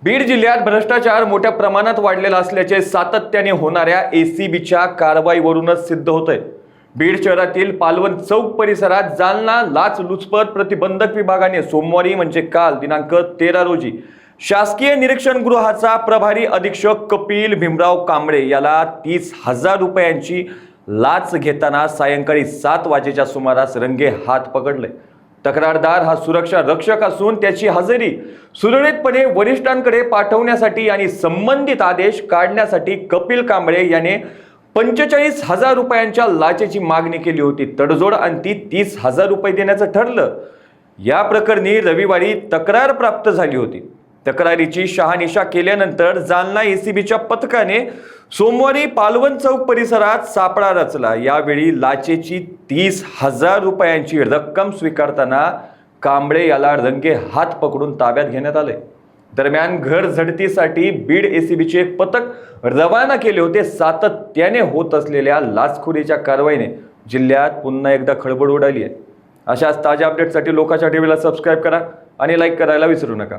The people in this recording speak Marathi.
बीड जिल्ह्यात भ्रष्टाचार मोठ्या प्रमाणात वाढलेला असल्याचे सातत्याने होणाऱ्या एसीबीच्या कारवाईवरूनच सिद्ध होतंय। बीड शहरातील पालवण चौक परिसरात जालना लाचलुचपत प्रतिबंधक विभागाने सोमवारी म्हणजे काल दिनांक 13 रोजी शासकीय निरीक्षण गृहाचा प्रभारी अधीक्षक कपिल भीमराव कांबळे याला 30,000 रुपयांची लाच घेताना सायंकाळी 7 वाजेच्या सुमारास रंगे हात पकडले। तक्रारदार हा सुरक्षा रक्षक असून त्याची हजेरी सुरळीतपणे वरिष्ठांकडे पाठवण्यासाठी आणि संबंधित आदेश काढण्यासाठी कपिल कांबळे याने 45,000 रुपयांच्या लाचेची मागणी केली होती। तडजोड आणि ती 30,000 रुपये देण्याचं ठरलं। या प्रकरणी रविवारी तक्रार प्राप्त झाली होती। तक्रारीची शहानिशा केल्यानंतर जालना एसीबीच्या पथकाने सोमवारी पालवण चौक परिसरात सापळा रचला। यावेळी लाचेची 30,000 रुपयांची रक्कम स्वीकारताना कांबळे याला रंगे हात पकडून ताब्यात घेण्यात आले। दरम्यान घर झडतीसाठी बीड एसीबीचे एक पथक रवाना केले होते। सातत्याने होत असलेल्या लाचखोरीच्या कारवाईने जिल्ह्यात पुन्हा एकदा खळबळ उडाली आहे। अशाच ताज्या अपडेटसाठी लोकाच्या टीव्हीला सबस्क्राईब करा आणि लाईक करायला विसरू नका।